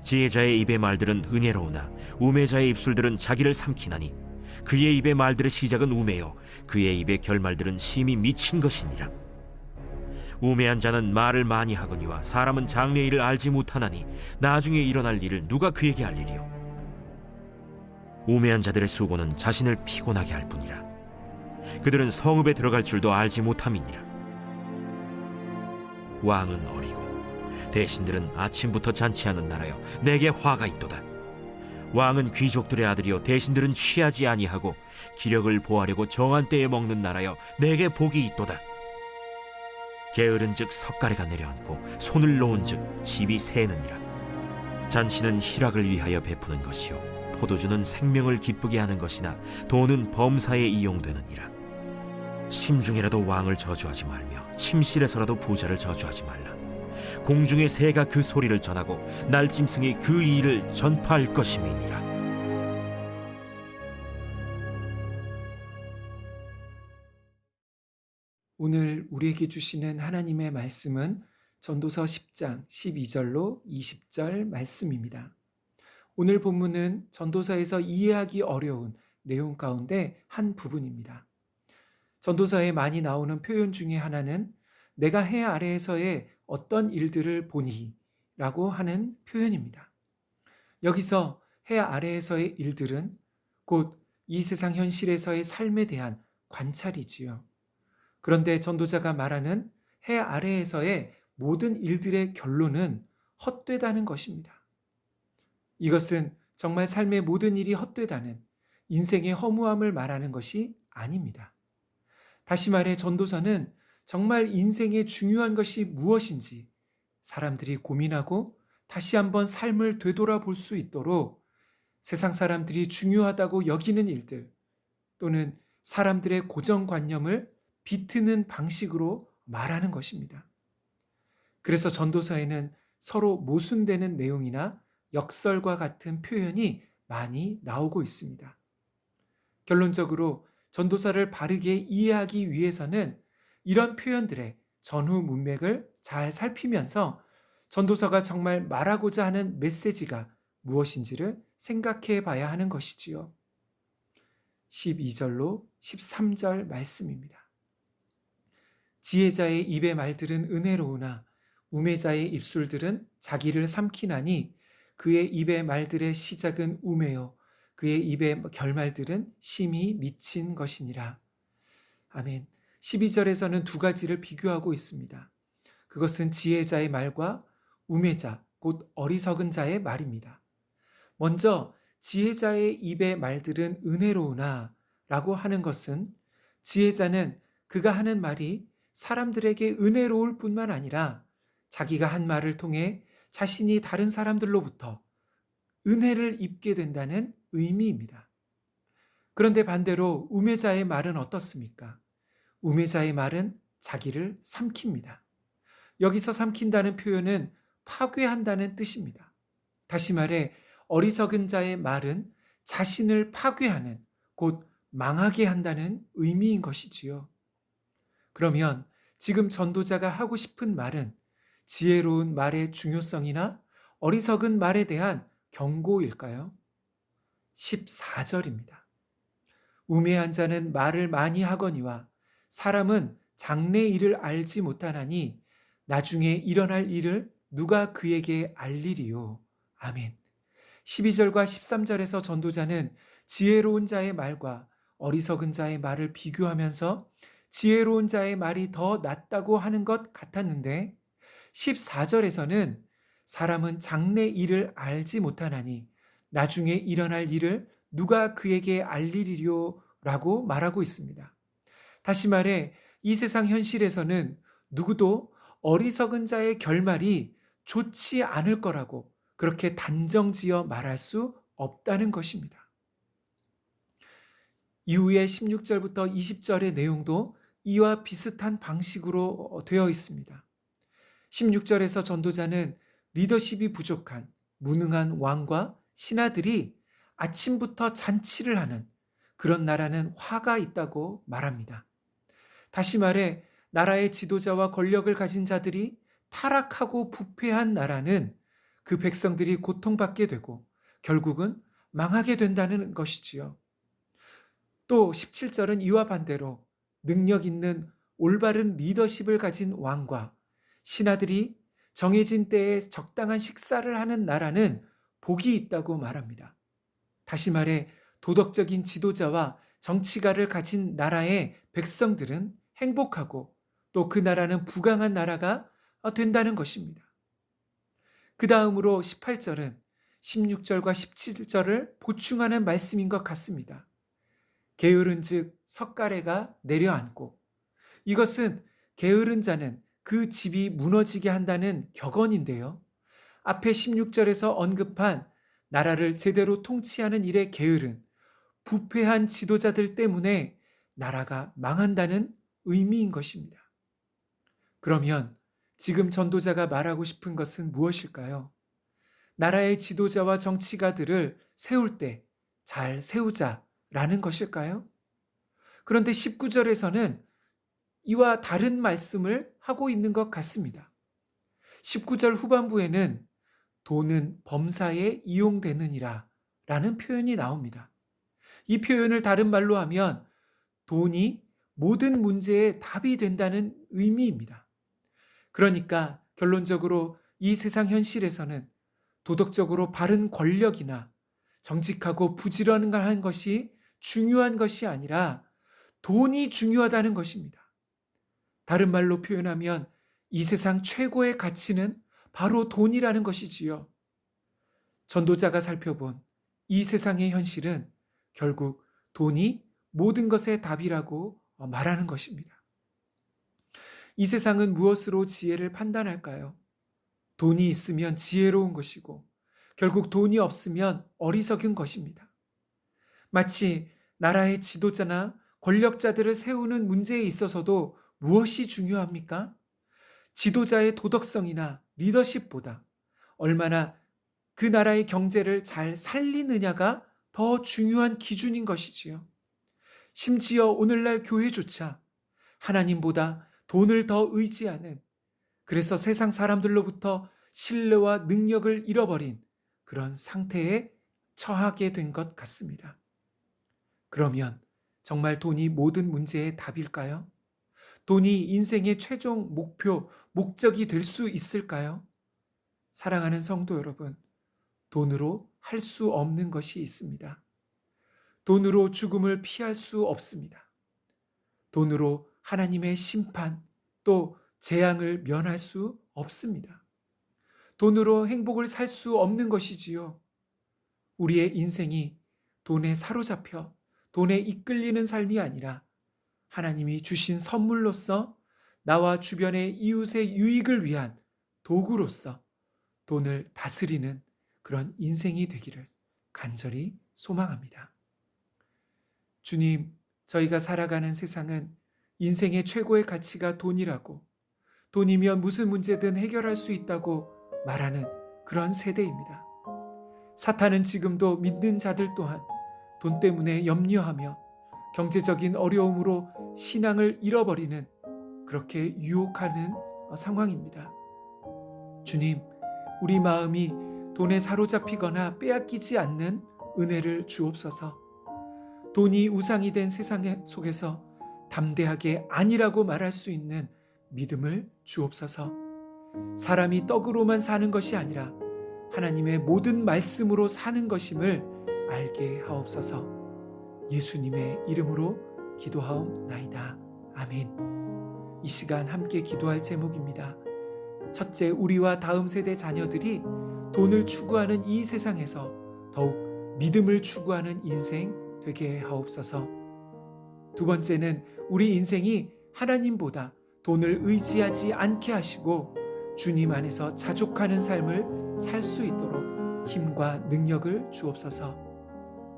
지혜자의 입의 말들은 은혜로우나 우매자의 입술들은 자기를 삼키나니 그의 입의 말들의 시작은 우매요 그의 입의 결말들은 심히 미친 것이니라. 우매한 자는 말을 많이 하거니와 사람은 장래 일을 알지 못하나니 나중에 일어날 일을 누가 그에게 알리리요. 우매한 자들의 수고는 자신을 피곤하게 할 뿐이라. 그들은 성읍에 들어갈 줄도 알지 못함이니라. 왕은 어리고 대신들은 아침부터 잔치하는 나라여 내게 화가 있도다. 왕은 귀족들의 아들이요 대신들은 취하지 아니하고 기력을 보하려고 정한 때에 먹는 나라여 내게 복이 있도다. 게으른즉 석가래가 내려앉고 손을 놓은즉 집이 새느니라. 잔치는 희락을 위하여 베푸는 것이요 포도주는 생명을 기쁘게 하는 것이나 돈은 범사에 이용되느니라. 심중에라도 왕을 저주하지 말며 침실에서라도 부자를 저주하지 말라. 공중의 새가 그 소리를 전하고 날짐승이 그 일을 전파할 것임이니라. 오늘 우리에게 주시는 하나님의 말씀은 전도서 10장 12절로 20절 말씀입니다. 오늘 본문은 전도서에서 이해하기 어려운 내용 가운데 한 부분입니다. 전도서에 많이 나오는 표현 중에 하나는 내가 해 아래에서의 어떤 일들을 보니 라고 하는 표현입니다. 여기서 해 아래에서의 일들은 곧 이 세상 현실에서의 삶에 대한 관찰이지요. 그런데 전도자가 말하는 해 아래에서의 모든 일들의 결론은 헛되다는 것입니다. 이것은 정말 삶의 모든 일이 헛되다는 인생의 허무함을 말하는 것이 아닙니다. 다시 말해 전도서는 정말 인생의 중요한 것이 무엇인지 사람들이 고민하고 다시 한번 삶을 되돌아볼 수 있도록 세상 사람들이 중요하다고 여기는 일들 또는 사람들의 고정관념을 비트는 방식으로 말하는 것입니다. 그래서 전도서에는 서로 모순되는 내용이나 역설과 같은 표현이 많이 나오고 있습니다. 결론적으로 전도서를 바르게 이해하기 위해서는 이런 표현들의 전후 문맥을 잘 살피면서 전도서가 정말 말하고자 하는 메시지가 무엇인지를 생각해 봐야 하는 것이지요. 12절로 13절 말씀입니다. 지혜자의 입의 말들은 은혜로우나 우매자의 입술들은 자기를 삼키나니 그의 입의 말들의 시작은 우매요 그의 입의 결말들은 심히 미친 것이니라. 아멘. 12절에서는 두 가지를 비교하고 있습니다. 그것은 지혜자의 말과 우매자, 곧 어리석은 자의 말입니다. 먼저 지혜자의 입의 말들은 은혜로우나 라고 하는 것은 지혜자는 그가 하는 말이 사람들에게 은혜로울 뿐만 아니라 자기가 한 말을 통해 자신이 다른 사람들로부터 은혜를 입게 된다는 의미입니다. 그런데 반대로 우매자의 말은 어떻습니까? 우매자의 말은 자기를 삼킵니다. 여기서 삼킨다는 표현은 파괴한다는 뜻입니다. 다시 말해 어리석은 자의 말은 자신을 파괴하는, 곧 망하게 한다는 의미인 것이지요. 그러면 지금 전도자가 하고 싶은 말은 지혜로운 말의 중요성이나 어리석은 말에 대한 경고일까요? 14절입니다. 우매한 자는 말을 많이 하거니와 사람은 장래 일을 알지 못하나니 나중에 일어날 일을 누가 그에게 알리리요. 아멘. 12절과 13절에서 전도자는 지혜로운 자의 말과 어리석은 자의 말을 비교하면서 지혜로운 자의 말이 더 낫다고 하는 것 같았는데 14절에서는 사람은 장래 일을 알지 못하나니 나중에 일어날 일을 누가 그에게 알리리요 라고 말하고 있습니다. 다시 말해 이 세상 현실에서는 누구도 어리석은 자의 결말이 좋지 않을 거라고 그렇게 단정지어 말할 수 없다는 것입니다. 이후에 16절부터 20절의 내용도 이와 비슷한 방식으로 되어 있습니다. 16절에서 전도자는 리더십이 부족한 무능한 왕과 신하들이 아침부터 잔치를 하는 그런 나라는 화가 있다고 말합니다. 다시 말해 나라의 지도자와 권력을 가진 자들이 타락하고 부패한 나라는 그 백성들이 고통받게 되고 결국은 망하게 된다는 것이지요. 또 17절은 이와 반대로 능력 있는 올바른 리더십을 가진 왕과 신하들이 정해진 때에 적당한 식사를 하는 나라는 복이 있다고 말합니다. 다시 말해 도덕적인 지도자와 정치가를 가진 나라의 백성들은 행복하고 또 그 나라는 부강한 나라가 된다는 것입니다. 그 다음으로 18절은 16절과 17절을 보충하는 말씀인 것 같습니다. 게으른즉 석가래가 내려앉고, 이것은 게으른 자는 그 집이 무너지게 한다는 격언인데요. 앞에 16절에서 언급한 나라를 제대로 통치하는 일에 게으른 부패한 지도자들 때문에 나라가 망한다는 의미인 것입니다. 그러면 지금 전도자가 말하고 싶은 것은 무엇일까요? 나라의 지도자와 정치가들을 세울 때 잘 세우자라는 것일까요? 그런데 19절에서는 이와 다른 말씀을 하고 있는 것 같습니다. 19절 후반부에는 돈은 범사에 이용되느니라 라는 표현이 나옵니다. 이 표현을 다른 말로 하면 돈이 모든 문제의 답이 된다는 의미입니다. 그러니까 결론적으로 이 세상 현실에서는 도덕적으로 바른 권력이나 정직하고 부지런한 것이 중요한 것이 아니라 돈이 중요하다는 것입니다. 다른 말로 표현하면 이 세상 최고의 가치는 바로 돈이라는 것이지요. 전도자가 살펴본 이 세상의 현실은 결국 돈이 모든 것의 답이라고 말하는 것입니다. 이 세상은 무엇으로 지혜를 판단할까요? 돈이 있으면 지혜로운 것이고 결국 돈이 없으면 어리석은 것입니다. 마치 나라의 지도자나 권력자들을 세우는 문제에 있어서도 무엇이 중요합니까? 지도자의 도덕성이나 리더십보다 얼마나 그 나라의 경제를 잘 살리느냐가 더 중요한 기준인 것이지요. 심지어 오늘날 교회조차 하나님보다 돈을 더 의지하는, 그래서 세상 사람들로부터 신뢰와 능력을 잃어버린 그런 상태에 처하게 된 것 같습니다. 그러면 정말 돈이 모든 문제의 답일까요? 돈이 인생의 최종 목표, 목적이 될 수 있을까요? 사랑하는 성도 여러분, 돈으로 할 수 없는 것이 있습니다. 돈으로 죽음을 피할 수 없습니다. 돈으로 하나님의 심판 또 재앙을 면할 수 없습니다. 돈으로 행복을 살 수 없는 것이지요. 우리의 인생이 돈에 사로잡혀 돈에 이끌리는 삶이 아니라 하나님이 주신 선물로서 나와 주변의 이웃의 유익을 위한 도구로서 돈을 다스리는 그런 인생이 되기를 간절히 소망합니다. 주님, 저희가 살아가는 세상은 인생의 최고의 가치가 돈이라고, 돈이면 무슨 문제든 해결할 수 있다고 말하는 그런 세대입니다. 사탄은 지금도 믿는 자들 또한 돈 때문에 염려하며 경제적인 어려움으로 신앙을 잃어버리는, 그렇게 유혹하는 상황입니다. 주님, 우리 마음이 돈에 사로잡히거나 빼앗기지 않는 은혜를 주옵소서. 돈이 우상이 된 세상 속에서 담대하게 아니라고 말할 수 있는 믿음을 주옵소서. 사람이 떡으로만 사는 것이 아니라 하나님의 모든 말씀으로 사는 것임을 알게 하옵소서. 예수님의 이름으로 기도하옵나이다. 아멘. 이 시간 함께 기도할 제목입니다. 첫째, 우리와 다음 세대 자녀들이 돈을 추구하는 이 세상에서 더욱 믿음을 추구하는 인생 되게 하옵소서. 두 번째는 우리 인생이 하나님보다 돈을 의지하지 않게 하시고 주님 안에서 자족하는 삶을 살 수 있도록 힘과 능력을 주옵소서.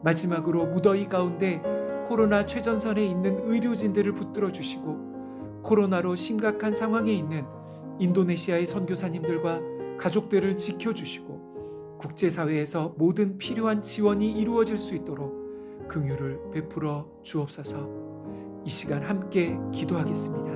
마지막으로 무더위 가운데 코로나 최전선에 있는 의료진들을 붙들어 주시고 코로나로 심각한 상황에 있는 인도네시아의 선교사님들과 가족들을 지켜주시고 국제사회에서 모든 필요한 지원이 이루어질 수 있도록 긍휼을 베풀어 주옵소서. 이 시간 함께 기도하겠습니다.